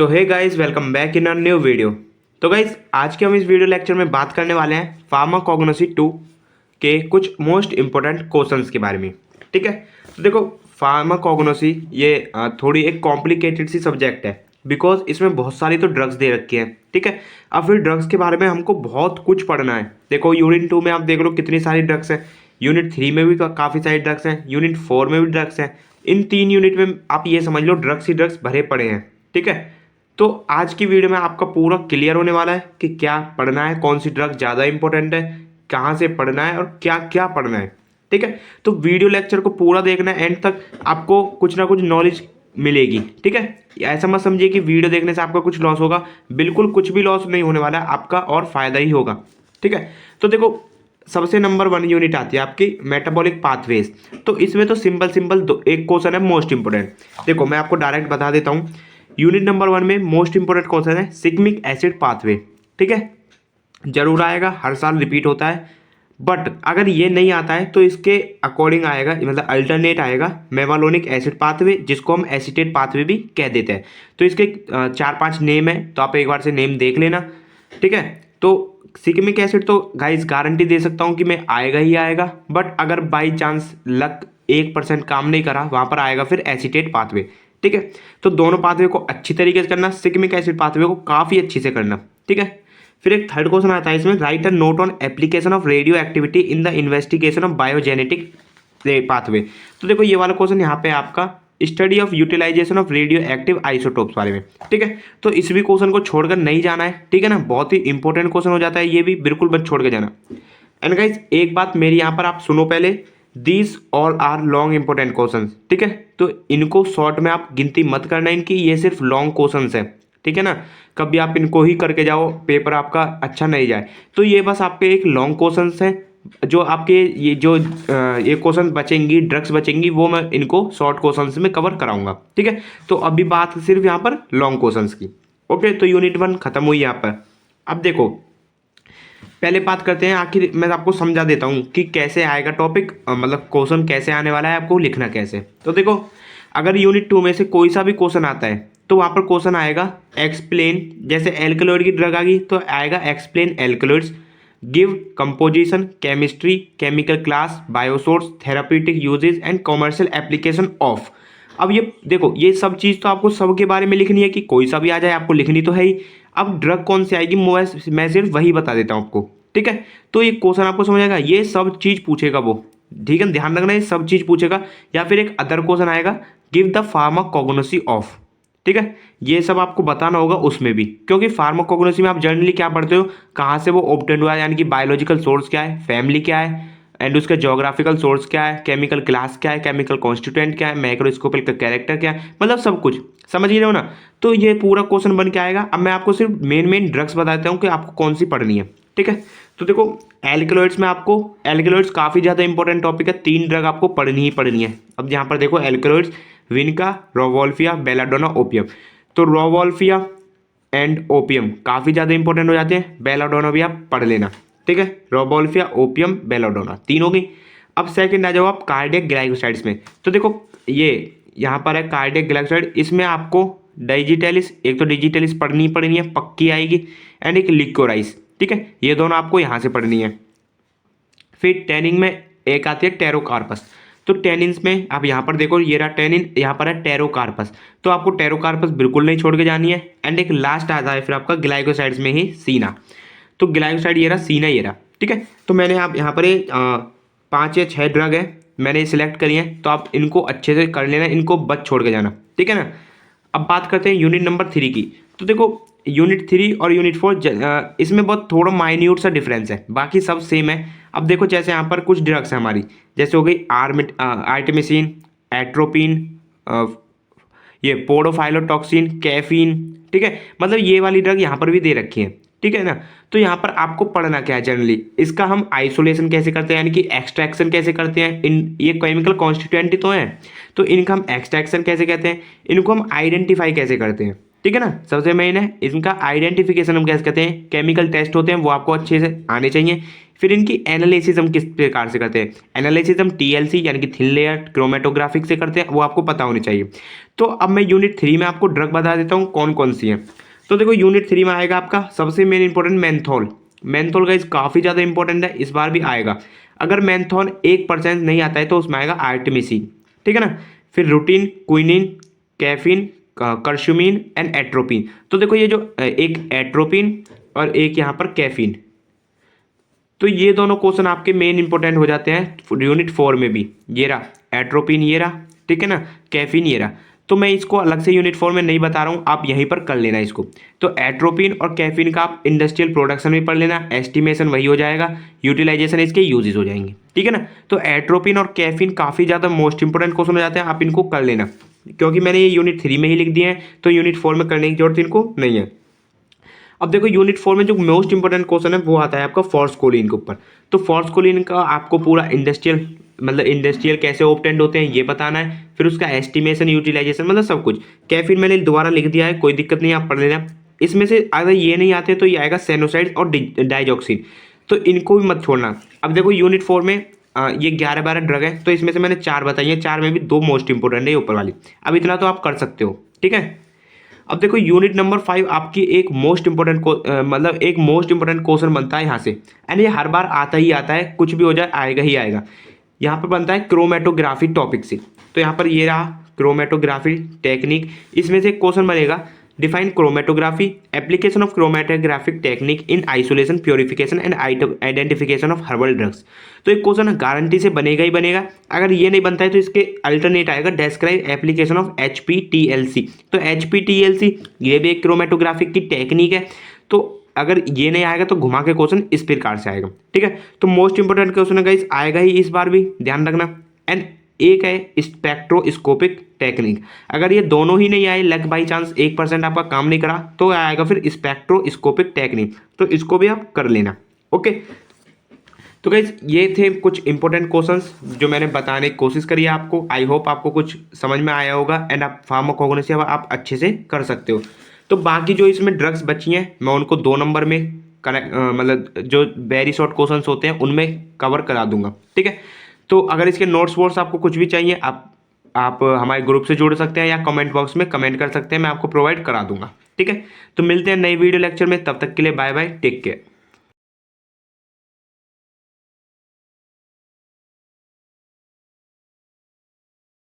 So hey guys, welcome back in a new video. तो guys, आज के हम इस वीडियो लेक्चर में बात करने वाले हैं फार्माकोग्नोसी 2 के कुछ मोस्ट इंपॉर्टेंट क्वेश्चंस के बारे में। ठीक है, तो देखो फार्माकोग्नोसी ये थोड़ी एक कॉम्प्लिकेटेड सी सब्जेक्ट है, बिकॉज इसमें बहुत सारी तो ड्रग्स दे रखी हैं। ठीक है, अब फिर ड्रग्स के बारे में हमको बहुत कुछ पढ़ना है। देखो यूनिट 2 में आप देख लो कितनी सारी ड्रग्स हैं, यूनिट 3 में भी काफ़ी सारी ड्रग्स हैं, यूनिट 4 में भी ड्रग्स हैं। इन 3 यूनिट में आप ये समझ लो ड्रग्स ही ड्रग्स भरे पड़े हैं। ठीक है, तो आज की वीडियो में आपका पूरा क्लियर होने वाला है कि क्या पढ़ना है, कौन सी ड्रग ज़्यादा इंपॉर्टेंट है, कहाँ से पढ़ना है और क्या क्या पढ़ना है। ठीक है, तो वीडियो लेक्चर को पूरा देखना है, एंड तक आपको कुछ ना कुछ नॉलेज मिलेगी। ठीक है, ऐसा मत समझिए कि वीडियो देखने से आपका कुछ लॉस होगा, बिल्कुल कुछ भी लॉस नहीं होने वाला है आपका, और फायदा ही होगा। ठीक है, तो देखो सबसे नंबर 1 यूनिट आती है आपकी मेटाबॉलिक पाथवेज। तो इसमें तो सिंपल एक क्वेश्चन है मोस्ट इंपोर्टेंट। देखो मैं आपको डायरेक्ट बता देता हूँ, यूनिट नंबर 1 में मोस्ट इंपोर्टेंट क्वेश्चन है सिग्मिक एसिड पाथवे। ठीक है, जरूर आएगा, हर साल रिपीट होता है, बट अगर ये नहीं आता है तो इसके अकॉर्डिंग आएगा, मतलब अल्टरनेट आएगा मेवालोनिक एसिड पाथवे, जिसको हम एसीटेट पाथवे भी कह देते हैं। तो इसके 4-5 नेम है, तो आप एक बार से नेम देख लेना। ठीक है, तो सिग्मिक एसिड तो गाइस गारंटी दे सकता हूँ कि मैं आएगा ही आएगा, बट अगर बाई चांस लक 1% काम नहीं करा, वहाँ पर आएगा फिर एसीटेट पाथवे। ठीक है, तो दोनों पाथवे को अच्छी तरीके से करना, सिग्मिक एसिड पाथवे को काफ़ी अच्छी से करना। ठीक है, फिर एक थर्ड क्वेश्चन आता है इसमें, write a note on application of radioactivity in the investigation of biogenetic pathway. तो देखो ये वाला क्वेश्चन यहाँ पे आपका study of utilisation of radioactive isotopes बारे में। ठीक है, तो इस भी क्वेश्चन को छोड़कर नहीं जाना है। ठीक है ना, बहुत ही इंपॉर्टेंट क्वेश्चन हो जाता है ये भी, बिल्कुल मत छोड़ के जाना। एंड गाइस एक बात मेरी यहाँ पर आप सुनो पहले, these all are long important question. ठीक है, तो इनको शॉर्ट में आप गिनती मत करना इनकी, ये सिर्फ लॉन्ग क्वेश्चन है। ठीक है ना, कभी आप इनको ही करके जाओ पेपर आपका अच्छा नहीं जाए। तो ये बस आपके एक लॉन्ग क्वेश्चन है, जो आपके ये क्वेश्चन बचेंगी, ड्रग्स बचेंगी, वो मैं इनको शॉर्ट क्वेश्चन में कवर कराऊंगा। ठीक है, तो अभी बात सिर्फ यहाँ पर लॉन्ग क्वेश्चन की। ओके, तो यूनिट 1 खत्म हुई यहाँ पर। अब देखो पहले बात करते हैं, आखिर मैं आपको समझा देता हूँ कि कैसे आएगा टॉपिक, मतलब क्वेश्चन कैसे आने वाला है, आपको लिखना कैसे। तो देखो अगर यूनिट 2 में से कोई सा भी क्वेश्चन आता है तो वहाँ पर क्वेश्चन आएगा एक्सप्लेन, जैसे एल्कलॉइड की ड्रग आ गई तो आएगा explain alkaloids, give composition, chemistry, chemical class, biosource, therapeutic uses and commercial application of. अब ये देखो ये सब चीज़ तो आपको सबके बारे में लिखनी है, कि कोई सा भी आ जाए आपको लिखनी तो है ही। अब ड्रग कौन सी आएगी मैं सिर्फ वही बता देता हूँ आपको। ठीक है, तो ये क्वेश्चन आपको समझ आएगा, ये सब चीज़ पूछेगा वो। ठीक है, ध्यान रखना ये सब चीज़ पूछेगा। या फिर एक अदर क्वेश्चन आएगा, गिव द फार्माकोग्नोसी ऑफ। ठीक है, ये सब आपको बताना होगा उसमें भी, क्योंकि फार्माकोग्नोसी में आप जनरली क्या पढ़ते हो, कहाँ से वो ऑब्टेंड हुआ है, यानी कि बायोलॉजिकल सोर्स क्या है, फैमिली क्या है, एंड उसका जोग्राफिकल सोर्स क्या है, केमिकल क्लास क्या है, केमिकल कॉन्स्टिट्यूएंट क्या है, माइक्रोस्कोपिक का कैरेक्टर क्या है, मतलब सब कुछ समझ ही रहे हो ना। तो ये पूरा क्वेश्चन बन के आएगा। अब मैं आपको सिर्फ मेन ड्रग्स बताता हूँ कि आपको कौन सी पढ़नी है। ठीक है, तो देखो एल्कलॉइड्स में आपको, एल्कलॉइड्स काफ़ी ज़्यादा इंपॉर्टेंट टॉपिक है, 3 ड्रग आपको पढ़नी ही पढ़नी है। अब यहाँ पर देखो एल्कलॉइड्स, विनका, रोवोल्फिया, बेलाडोना, ओपियम। तो रोवोल्फिया एंड ओपियम काफ़ी ज़्यादा इंपॉर्टेंट हो जाते हैं, बेलाडोना भी आप पढ़ लेना। ठीक है, रोवोल्फिया, ओपियम, बेलाडोना 3 हो गई। अब सेकंड आ जाओ आप कार्डियक ग्लाइकोसाइड्स में। तो देखो ये यहाँ पर है कार्डियक ग्लाइकोसाइड, इसमें आपको डिजिटलिस, एक तो डिजिटलिस पढ़नी है, पक्की आएगी, एंड एक लिकोराइस। ठीक है, ये दोनों आपको यहाँ से पढ़नी है। फिर टैनिंग में एक आती है टेरोकार्पस। तो टेनिन्स में आप यहाँ पर देखो, ये रहा टेनिन, यहाँ पर है टेरोकार्पस, तो आपको टेरोकार्पस बिल्कुल नहीं छोड़ के जानी है। एंड एक लास्ट आता है फिर आपका ग्लाइकोसाइड्स में ही सीना। तो ग्लाइकोसाइड ये रहा, सीना ये रहा। ठीक है, तो मैंने आप यहाँ पर 5 या 6 ड्रग है मैंने सिलेक्ट करी हैं, तो आप इनको अच्छे से कर लेना, इनको बच छोड़ के जाना। ठीक है ना, अब बात करते हैं यूनिट नंबर 3 की। तो देखो यूनिट 3 और यूनिट 4 इसमें बहुत थोड़ा माइन्यूट सा डिफरेंस है, बाकी सब सेम है। अब देखो जैसे यहाँ पर कुछ ड्रग्स है हमारी, जैसे हो गई आर्टेमिसिन, एट्रोपिन, ये पोडोफाइलोटॉक्सिन, कैफीन। ठीक है, मतलब ये वाली ड्रग यहाँ पर भी दे रखी है। ठीक है ना, तो यहाँ पर आपको पढ़ना क्या है जनरली, इसका हम आइसोलेशन कैसे करते हैं, यानी कि एक्सट्रैक्शन कैसे करते हैं। इन ये केमिकल कॉन्स्टिट्यूएंट ही तो हैं, तो इनका हम एक्सट्रैक्शन कैसे कहते हैं, इनको हम आइडेंटिफाई कैसे करते हैं। ठीक है ना, सबसे मेन है इनका आइडेंटिफिकेशन हम कैसे कहते हैं, केमिकल टेस्ट होते हैं वो आपको अच्छे से आने चाहिए। फिर इनकी एनालिसिस हम किस प्रकार से करते हैं, एनालिसिस हम TLC यानी कि थिन लेयर क्रोमेटोग्राफिक से करते हैं, वो आपको पता होनी चाहिए। तो अब मैं यूनिट 3 में आपको ड्रग बता देता हूँ कौन कौन सी हैं। तो देखो यूनिट 3 में आएगा आपका सबसे main important menthol. Menthol guys काफ़ी ज़्यादा इंपॉर्टेंट है, इस बार भी आएगा। अगर मेंथोल 1% नहीं आता है तो उसमें आएगा आर्टेमिसिन, ठीक है ना। फिर routine, quinine, caffeine, curcumin and atropine. तो देखो ये जो एक एट्रोपिन और एक यहाँ पर कैफीन, तो ये दोनों क्वेश्चन आपके मेन इंपॉर्टेंट हो जाते हैं यूनिट 4 में भी। ये रहा एट्रोपिन, ये रहा, ठीक है ना, कैफीन ये रहा। तो मैं इसको अलग से यूनिट 4 में नहीं बता रहा हूँ, आप यहीं पर कर लेना इसको। तो एट्रोपिन और कैफीन का आप इंडस्ट्रियल प्रोडक्शन में पढ़ लेना, एस्टिमेशन वही हो जाएगा, यूटिलाइजेशन इसके यूजेस हो जाएंगे, ठीक है ना। तो एट्रोपिन और कैफीन काफ़ी ज़्यादा मोस्ट इंपॉर्टेंट क्वेश्चन हो जाते हैं, आप इनको कर लेना, क्योंकि मैंने ये यूनिट 3 में ही लिख दिए हैं, तो यूनिट 4 में करने की जरूरत इनको नहीं है। अब देखो यूनिट 4 में जो मोस्ट इंपॉर्टेंट क्वेश्चन है वो आता है आपका फॉस्फोलिन के ऊपर। तो फॉस्फोलिन का आपको पूरा इंडस्ट्रियल मतलब इंडस्ट्रियल कैसे ऑब्टेंड होते हैं ये बताना है, फिर उसका एस्टिमेशन, यूटिलाइजेशन, मतलब सब कुछ। कैफीन मैंने दोबारा लिख दिया है, कोई दिक्कत नहीं, आप पढ़ लेना। इसमें से अगर ये नहीं आते तो ये आएगा सेनोसाइड्स और डाइजॉक्सिन, तो इनको भी मत छोड़ना। अब देखो यूनिट 4 में ये 11-12 ड्रग है, तो इसमें से मैंने 4 बताई है, 4 में भी 2 मोस्ट इंपॉर्टेंट है, ये ऊपर वाली। अब इतना तो आप कर सकते हो, ठीक है। अब देखो यूनिट नंबर 5 आपकी एक मोस्ट इंपॉर्टेंट मतलब एक मोस्ट इंपॉर्टेंट क्वेश्चन बनता है यहाँ से, एंड ये हर बार आता ही आता है, कुछ भी हो जाए आएगा ही आएगा। यहाँ पर बनता है क्रोमेटोग्राफी टॉपिक से। तो यहाँ पर ये रहा क्रोमेटोग्राफी टेक्निक, इसमें से एक क्वेश्चन बनेगा define chromatography, application of chromatographic technique in isolation, purification and identification of herbal drugs. तो एक क्वेश्चन गारंटी से बनेगा ही बनेगा। अगर ये नहीं बनता है तो इसके अल्टरनेट आएगा डिस्क्राइब एप्लीकेशन ऑफ HPTLC। तो HPTLC ये भी एक क्रोमेटोग्राफिक की टेक्निक है। तो अगर ये नहीं आएगा तो घुमा के क्वेश्चन इस प्रकार से आएगा, ठीक है। तो मोस्ट इंपोर्टेंट क्वेश्चन है गाइस, आएगा ही इस बार भी, ध्यान रखना। एंड एक है स्पेक्ट्रोस्कोपिक टेक्निक। अगर ये दोनों ही नहीं आए, लक बाई चांस 1% आपका काम नहीं करा, तो आएगा फिर स्पेक्ट्रोस्कोपिक टेक्निक, तो इसको भी आप कर लेना, ओके। तो गाइज ये थे कुछ इंपॉर्टेंट क्वेश्चंस जो मैंने बताने की कोशिश करी है आपको। आई होप आपको कुछ समझ में आया होगा, एंड आप फार्माकोग्नोसी आप अच्छे से कर सकते हो। तो बाकी जो इसमें ड्रग्स बची हैं मैं उनको 2 नंबर में कनेक्ट मतलब जो वेरी शॉर्ट क्वेश्चंस होते हैं उनमें कवर करा दूंगा, ठीक है। तो अगर इसके नोट्स वोट्स आपको कुछ भी चाहिए, आप हमारे ग्रुप से जुड़ सकते हैं या कमेंट बॉक्स में कमेंट कर सकते हैं, मैं आपको प्रोवाइड करा दूंगा, ठीक है। तो मिलते हैं नई वीडियो लेक्चर में, तब तक के लिए बाय बाय, टेक केयर।